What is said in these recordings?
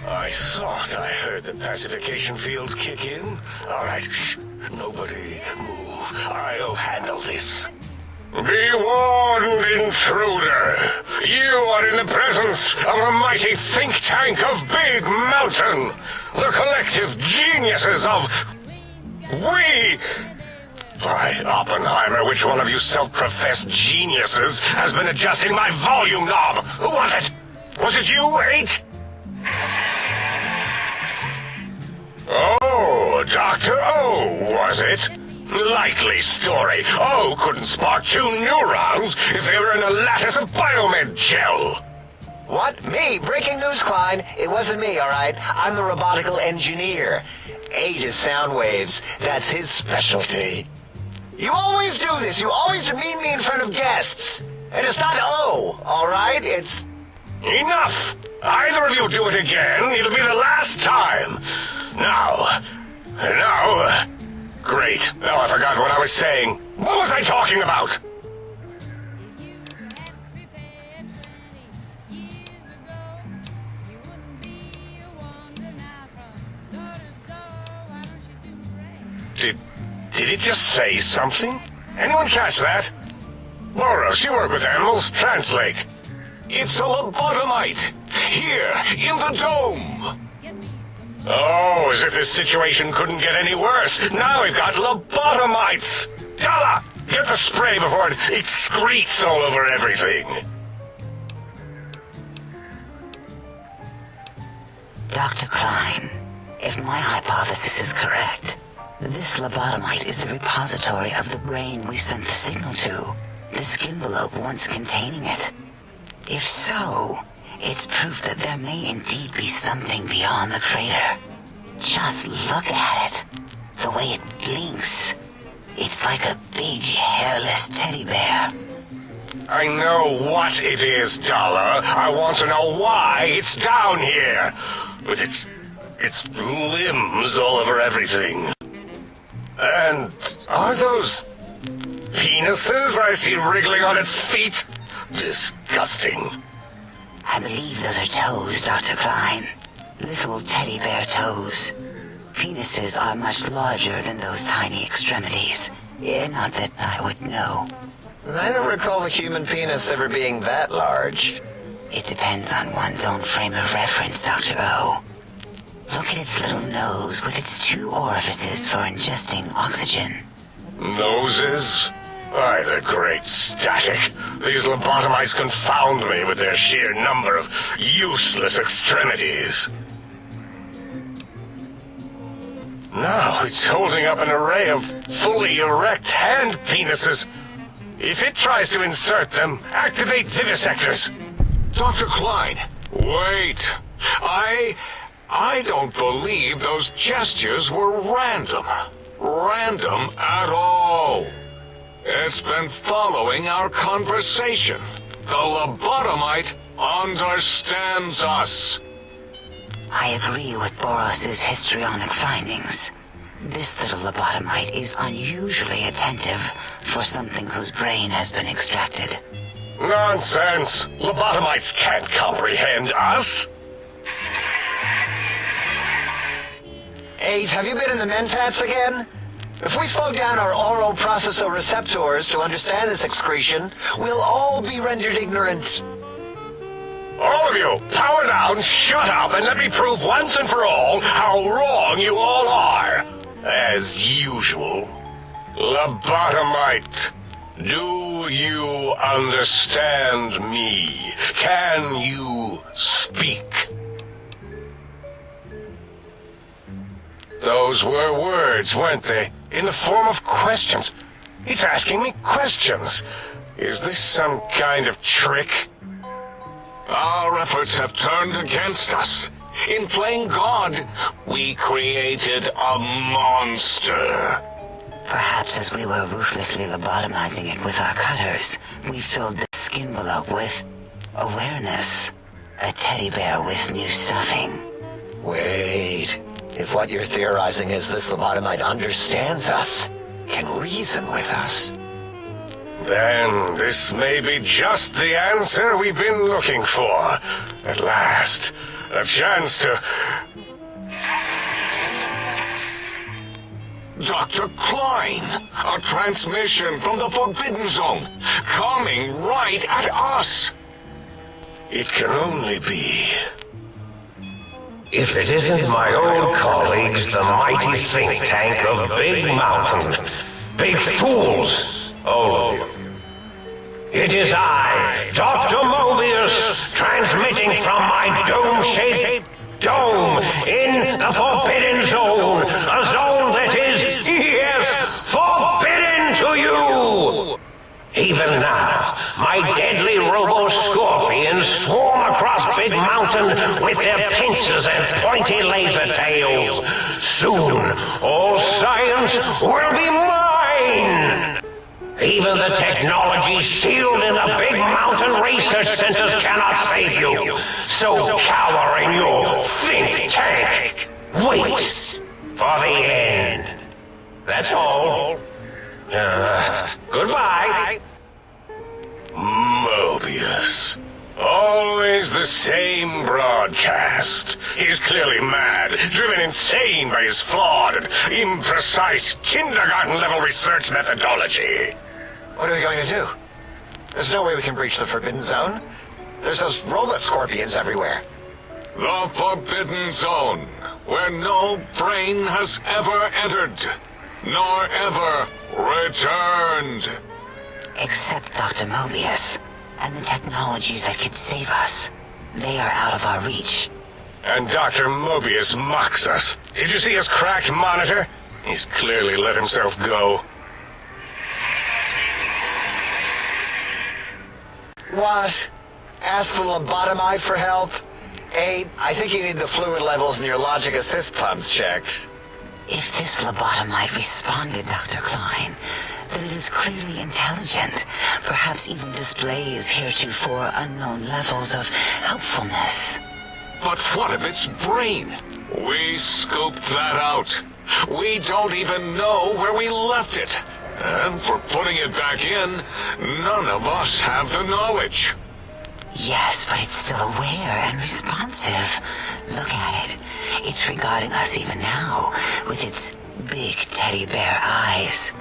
I thought I heard the pacification field kick in. All right, shh. Nobody move. I'll handle this. Be warned, intruder. You are in the presence of a mighty think tank of Big Mountain. The collective geniuses of... We... By Oppenheimer, which one of you self-professed geniuses has been adjusting my volume knob? Who was it? Was it you, 8? Oh, Dr. O, was it? Likely story. O couldn't spark 2 neurons if they were in a lattice of biomed gel. What? Me? Breaking news, Klein. It wasn't me, all right? I'm the robotical engineer. 8 is sound waves. That's his specialty. You always do this. You always demean me in front of guests. And it's not O, all right? It's... Enough! Either of you do it again, it'll be the last time. Now... Great. Now I forgot what I was saying. What was I talking about? Did it just say something? Anyone catch that? Boros, you work with animals. Translate. It's a lobotomite. Here, in the dome. Oh, as if this situation couldn't get any worse. Now we've got lobotomites. Dalla, get the spray before it excretes all over everything. Dr. Klein, if my hypothesis is correct, this lobotomite is the repository of the brain we sent the signal to, the skin envelope once containing it. If so, it's proof that there may indeed be something beyond the crater. Just look at it. The way it blinks. It's like a big, hairless teddy bear. I know what it is, Dollar. I want to know why it's down here. With its limbs all over everything. And are those penises I see wriggling on its feet? Disgusting. I believe those are toes, Dr. Klein. Little teddy bear toes. Penises are much larger than those tiny extremities. Not that I would know. I don't recall the human penis ever being that large. It depends on one's own frame of reference, Dr. O. Look at its little nose with its 2 orifices for ingesting oxygen. Noses? Why, the great static. These lobotomites confound me with their sheer number of useless extremities. Now it's holding up an array of fully erect hand penises. If it tries to insert them, activate vivisectors. Dr. Klein, wait. I don't believe those gestures were random. Random at all. It's been following our conversation. The lobotomite understands us. I agree with Boros's histrionic findings. This little lobotomite is unusually attentive for something whose brain has been extracted. Nonsense! Lobotomites can't comprehend us! 8, have you been in the mentats again? If we slow down our oroprocessoreceptors to understand this excretion, we'll all be rendered ignorant. All of you, power down, shut up, and let me prove once and for all how wrong you all are. As usual. Lobotomite, do you understand me? Can you speak? Those were words, weren't they? In the form of questions. It's asking me questions. Is this some kind of trick? Our efforts have turned against us. In playing God, we created a monster. Perhaps as we were ruthlessly lobotomizing it with our cutters, we filled the skin envelope with awareness. A teddy bear with new stuffing. Wait. If what you're theorizing is this lobotomite understands us, can reason with us. Then this may be just the answer we've been looking for. At last, a chance to... Dr. Klein, a transmission from the Forbidden Zone, coming right at us. It can only be... If it isn't my old colleagues, the mighty think tank of Big Mountain. Big fools, all of you. It is I, Dr. Mobius, transmitting from my dome-shaped dome in the Forbidden Zone. A zone that is, yes, forbidden to you. Even now, my deadly robo-scorpions swarm across Big Mountain with their pincers and pointy laser tails. Soon, all science will be mine! Even the technology sealed in the Big Mountain research centers cannot save you. So cower in your think tank. Wait for the end. That's all. Goodbye. Mobius. Always the same broadcast. He's clearly mad, driven insane by his flawed and imprecise kindergarten-level research methodology. What are we going to do? There's no way we can breach the Forbidden Zone. There's those robot scorpions everywhere. The Forbidden Zone, where no brain has ever entered, nor ever returned. Except Dr. Mobius and the technologies that could save us. They are out of our reach. And Dr. Mobius mocks us. Did you see his cracked monitor? He's clearly let himself go. What? Ask the lobotomite for help? Abe, I think you need the fluid levels in your logic assist pumps checked. If this lobotomite responded, Dr. Klein, then it is clearly intelligent, perhaps even displays heretofore unknown levels of helpfulness. But what of its brain? We scooped that out. We don't even know where we left it. And for putting it back in, none of us have the knowledge. Yes, but it's still aware and responsive. Look at it. It's regarding us even now, with its big teddy bear eyes.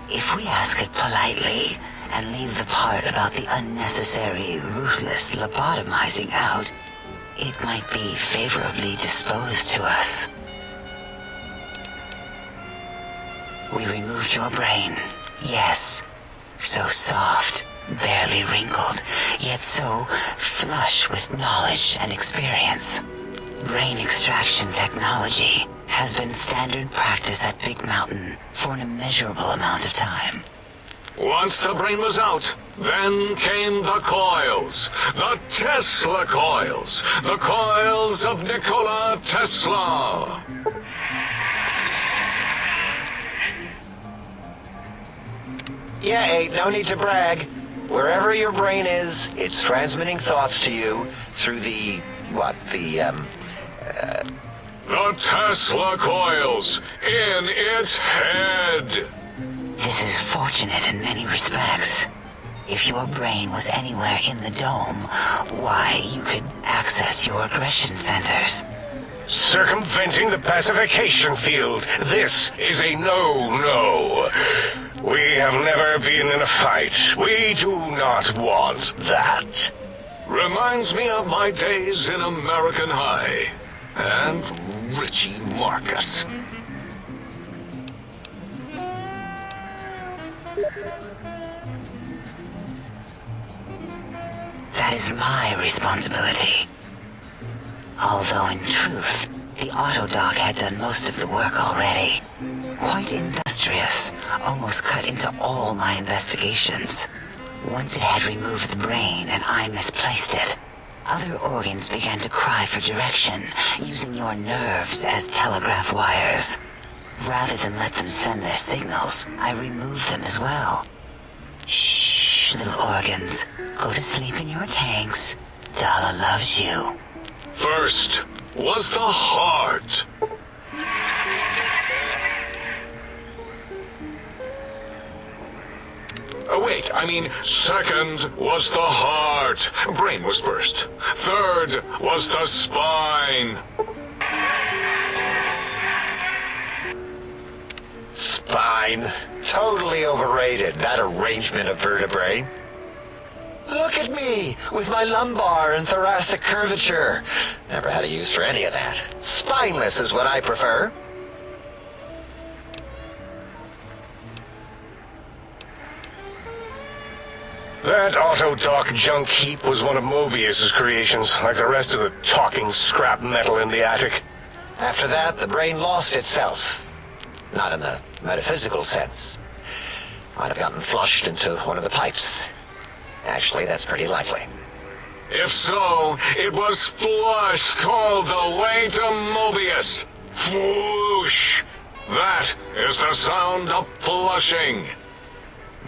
If we ask it politely, and leave the part about the unnecessary, ruthless lobotomizing out, it might be favorably disposed to us. We removed your brain, yes. So soft, barely wrinkled, yet so flush with knowledge and experience. Brain extraction technology has been standard practice at Big Mountain for an immeasurable amount of time. Once the brain was out, then came the coils. The Tesla coils. The coils of Nikola Tesla. Yeah, Abe, no need to brag. Wherever your brain is, it's transmitting thoughts to you through the Tesla coils in its head. This is fortunate in many respects. If your brain was anywhere in the dome, why, you could access your aggression centers. Circumventing the pacification field. This is a no-no. We have never been in a fight. We do not want that. Reminds me of my days in American High. And Richie Marcus. That is my responsibility. Although in truth, the Autodoc had done most of the work already. Quite industrious, almost cut into all my investigations. Once it had removed the brain and I misplaced it, other organs began to cry for direction, using your nerves as telegraph wires. Rather than let them send their signals, I removed them as well. Shh, little organs. Go to sleep in your tanks. Dala loves you. First was the heart. Wait, I mean, second was the heart. Brain was first. Third was the spine. Spine. Totally overrated, that arrangement of vertebrae. Look at me, with my lumbar and thoracic curvature. Never had a use for any of that. Spineless is what I prefer. That auto-dock junk heap was one of Mobius's creations, like the rest of the talking scrap metal in the attic. After that, the brain lost itself. Not in the metaphysical sense. Might have gotten flushed into one of the pipes. Actually, that's pretty likely. If so, it was flushed all the way to Mobius. Floosh. That is the sound of flushing.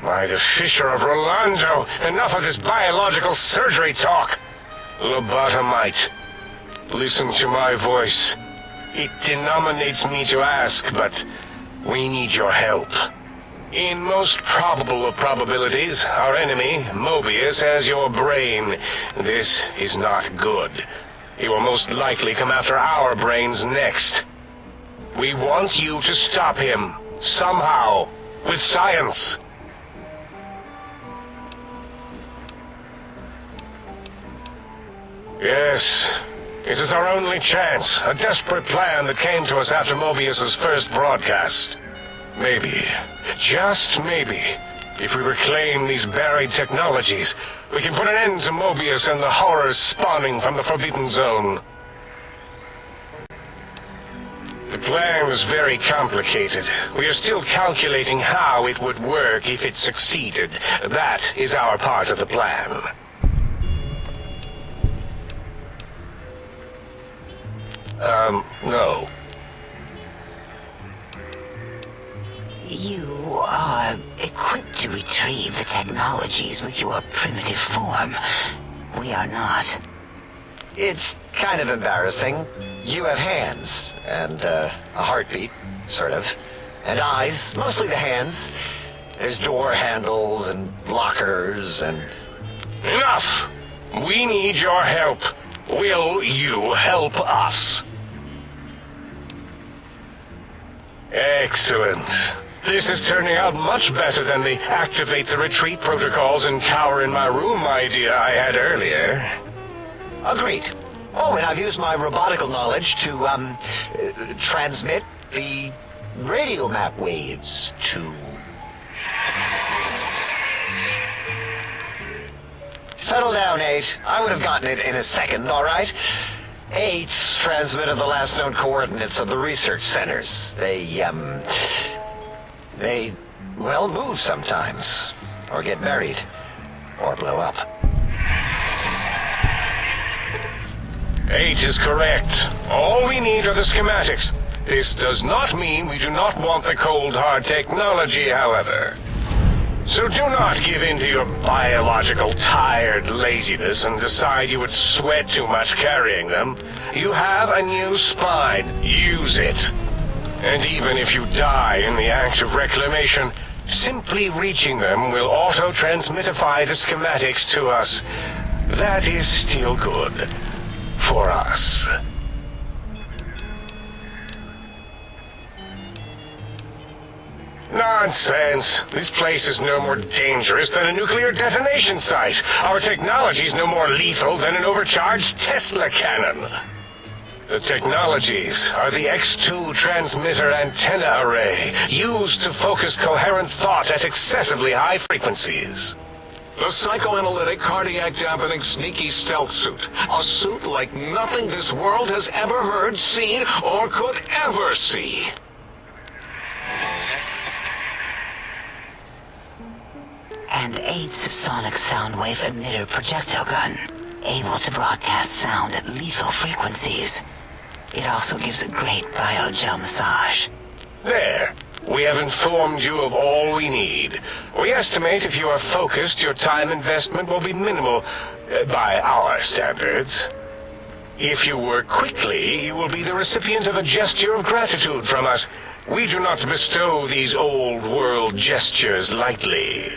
By the Fisher of Rolando, enough of this biological surgery talk. Lobotomite, listen to my voice. It denominates me to ask, but we need your help. In most probable of probabilities, our enemy, Mobius, has your brain. This is not good. He will most likely come after our brains next. We want you to stop him, somehow, with science. Yes, it is our only chance, a desperate plan that came to us after Mobius's first broadcast. Maybe, just maybe, if we reclaim these buried technologies, we can put an end to Mobius and the horrors spawning from the Forbidden Zone. The plan is very complicated. We are still calculating how it would work if it succeeded. That is our part of the plan. No. You are equipped to retrieve the technologies with your primitive form. We are not. It's kind of embarrassing. You have hands, and a heartbeat, sort of, and eyes, mostly the hands. There's door handles and lockers and... Enough! We need your help. Will you help us? Excellent. This is turning out much better than the activate the retreat protocols and cower in my room idea I had earlier. Agreed. Oh, and I've used my robotical knowledge to, transmit the radio map waves to... Settle down, 8. I would have gotten it in a second, all right? 8's transmitted the last known coordinates of the research centers. They, well, move sometimes. Or get buried. Or blow up. 8 is correct. All we need are the schematics. This does not mean we do not want the cold hard technology, however. So do not give in to your biological tired laziness and decide you would sweat too much carrying them. You have a new spine. Use it. And even if you die in the act of reclamation, simply reaching them will auto-transmitify the schematics to us. That is still good. For us. Nonsense. This place is no more dangerous than a nuclear detonation site. Our technology is no more lethal than an overcharged Tesla cannon. The technologies are the X2 transmitter antenna array, used to focus coherent thought at excessively high frequencies. The psychoanalytic, cardiac-dampening, sneaky stealth suit. A suit like nothing this world has ever heard, seen, or could ever see. And 8's sonic soundwave emitter projectile gun, able to broadcast sound at lethal frequencies. It also gives a great biogel massage. There. We have informed you of all we need. We estimate if you are focused, your time investment will be minimal, by our standards. If you work quickly, you will be the recipient of a gesture of gratitude from us. We do not bestow these old-world gestures lightly.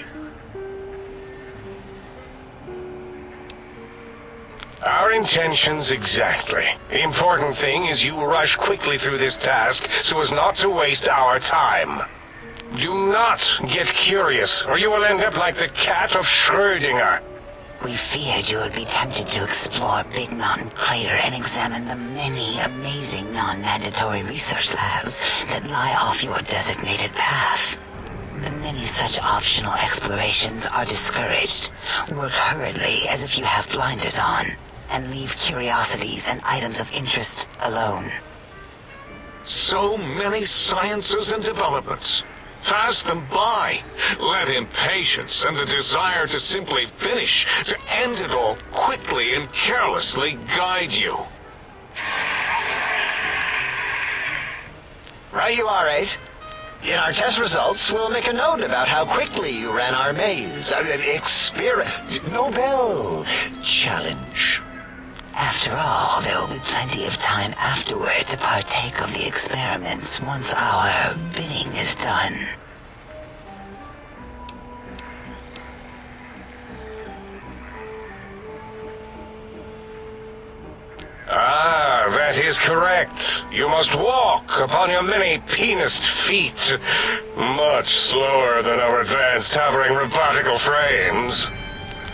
Our intentions exactly. The important thing is you rush quickly through this task so as not to waste our time. Do not get curious, or you will end up like the cat of Schrödinger. We feared you would be tempted to explore Big Mountain Crater and examine the many amazing non-mandatory research labs that lie off your designated path. The many such optional explorations are discouraged. Work hurriedly as if you have blinders on, and leave curiosities and items of interest alone. So many sciences and developments. Pass them by. Let impatience and the desire to simply finish, to end it all quickly and carelessly guide you. Right you are, 8. In our test results, we'll make a note about how quickly you ran our maze. Nobel challenge. After all, there will be plenty of time afterward to partake of the experiments once our bidding is done. Ah, that is correct. You must walk upon your many penised feet. Much slower than our advanced hovering robotical frames.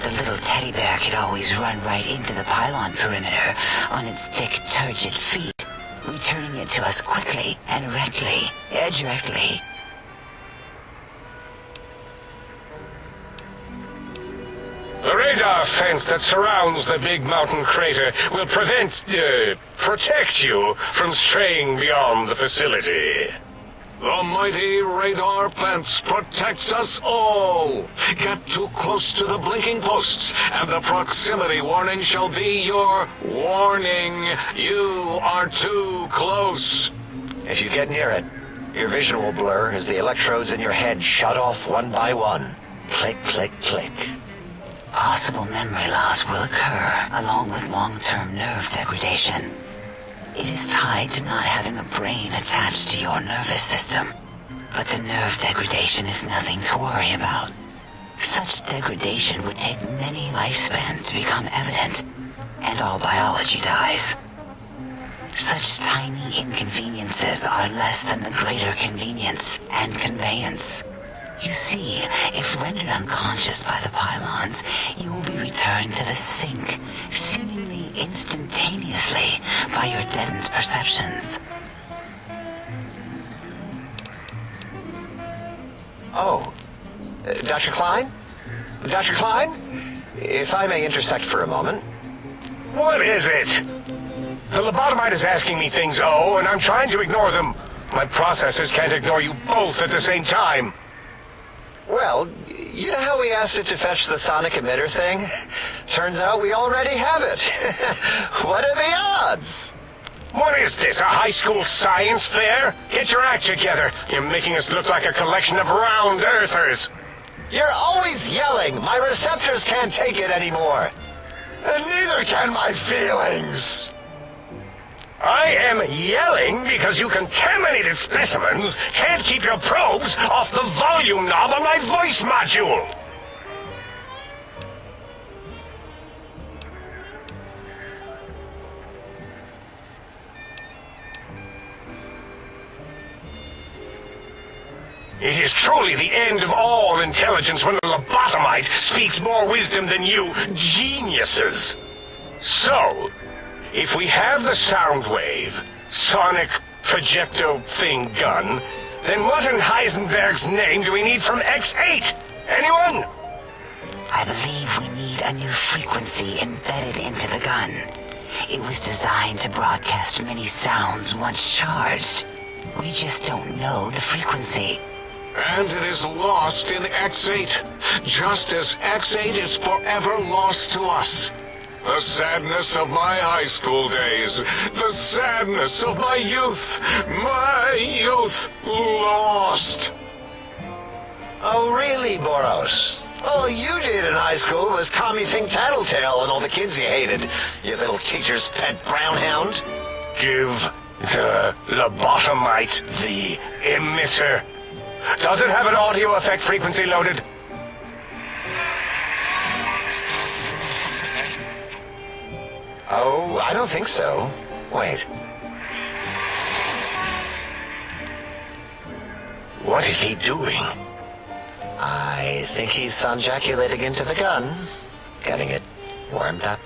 The little teddy bear could always run right into the pylon perimeter on its thick, turgid feet, returning it to us quickly and directly. The radar fence that surrounds the Big Mountain Crater will protect you from straying beyond the facility. The mighty radar fence protects us all. Get too close to the blinking posts, and the proximity warning shall be your warning. You are too close. If you get near it, your vision will blur as the electrodes in your head shut off one by one. Click, click, click. Possible memory loss will occur, along with long-term nerve degradation. It is tied to not having a brain attached to your nervous system. But the nerve degradation is nothing to worry about. Such degradation would take many lifespans to become evident, and all biology dies. Such tiny inconveniences are less than the greater convenience and conveyance. You see, if rendered unconscious by the pylons, you will be returned to the sink, seemingly instantaneously, by your deadened perceptions. Oh, Dr. Klein? Dr. Klein? If I may intersect for a moment. What is it? The lobotomite is asking me things, and I'm trying to ignore them. My processors can't ignore you both at the same time. Well, you know how we asked it to fetch the sonic emitter thing? Turns out we already have it. What are the odds? What is this, a high school science fair? Get your act together. You're making us look like a collection of round earthers. You're always yelling. My receptors can't take it anymore. And neither can my feelings. I am yelling because you contaminated specimens can't keep your probes off the volume knob on my voice module. It is truly the end of all intelligence when the lobotomite speaks more wisdom than you geniuses. So, if we have the sound wave, sonic projecto thing gun, then what in Heisenberg's name do we need from X8? Anyone? I believe we need a new frequency embedded into the gun. It was designed to broadcast many sounds once charged. We just don't know the frequency. And it is lost in X8, just as X8 is forever lost to us. The sadness of my high school days, the sadness of my youth lost. Oh, really, Boros? All you did in high school was call me Think Tattletale and all the kids you hated, you little teacher's pet brown hound. Give the lobotomite the emitter. Does it have an audio effect frequency loaded? Oh, I don't think so. Wait. What is he doing? I think he's sonjaculating into the gun. Getting it warmed up.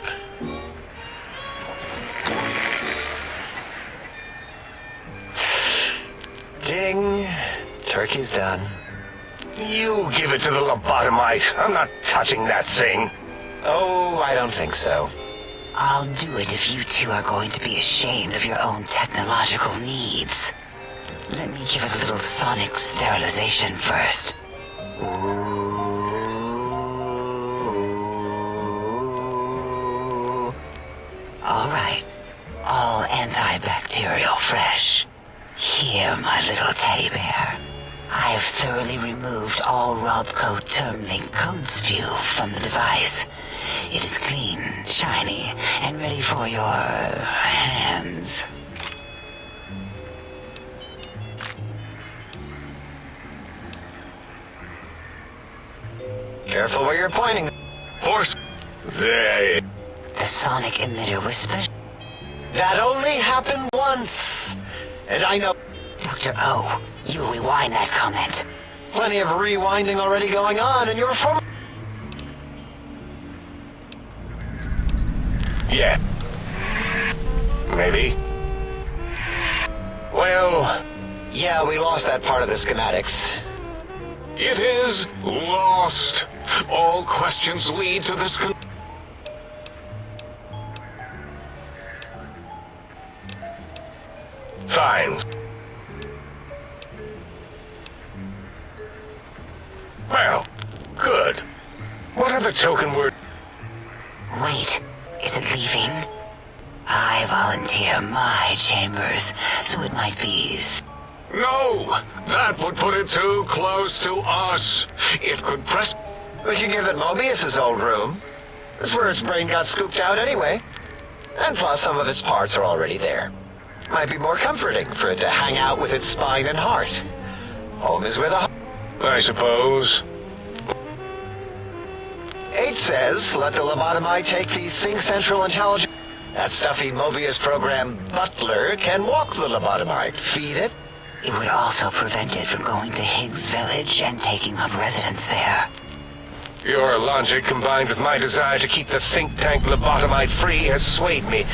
Ding. Turkey's done. You give it to the lobotomite. I'm not touching that thing. Oh, I don't think so. I'll do it if you two are going to be ashamed of your own technological needs. Let me give it a little sonic sterilization first. All right. All antibacterial fresh. Here, my little teddy bear. I have thoroughly removed all Robco term-link code spew from the device. It is clean, shiny, and ready for your hands. Careful where you're pointing. Force. There. The sonic emitter was special. That only happened once. And I know Dr. O, you rewind that comment. plenty of rewinding already going on, and you're from... Yeah. Maybe. Well, Yeah, we lost that part of the schematics. It is lost. All questions lead to this fine. Well, good. What are the token words? Wait, is it leaving? I volunteer my chambers, so it might be... No, that would put it too close to us. It could press... We could give it Mobius's old room. That's where its brain got scooped out anyway. And plus, some of its parts are already there. Might be more comforting for it to hang out with its spine and heart. Home is where the... I suppose. 8 says, let the lobotomite take the Sync Central Intelligence. That stuffy Mobius program Butler can walk the lobotomite, feed it. It would also prevent it from going to Higgs Village and taking up residence there. Your logic combined with my desire to keep the think tank lobotomite free has swayed me.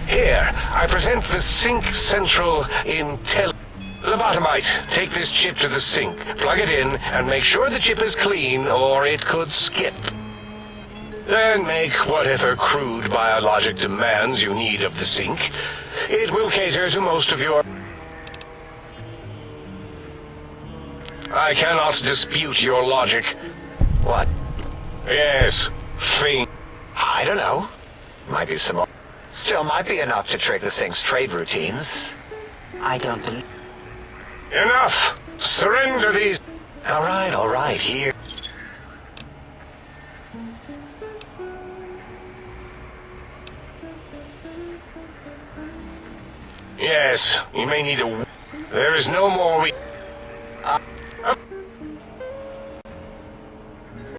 Here, I present the Sync Central Intel... Lobotomite, take this chip to the sink, plug it in, and make sure the chip is clean, or it could skip. Then make whatever crude biologic demands you need of the sink. It will cater to most of your... I cannot dispute your logic. What? Yes, thing. I don't know. Might be some... Still might be enough to trick the Sync's trade routines. I don't believe... Enough! Surrender these... All right, here. Yes, you may need a... There is no more we...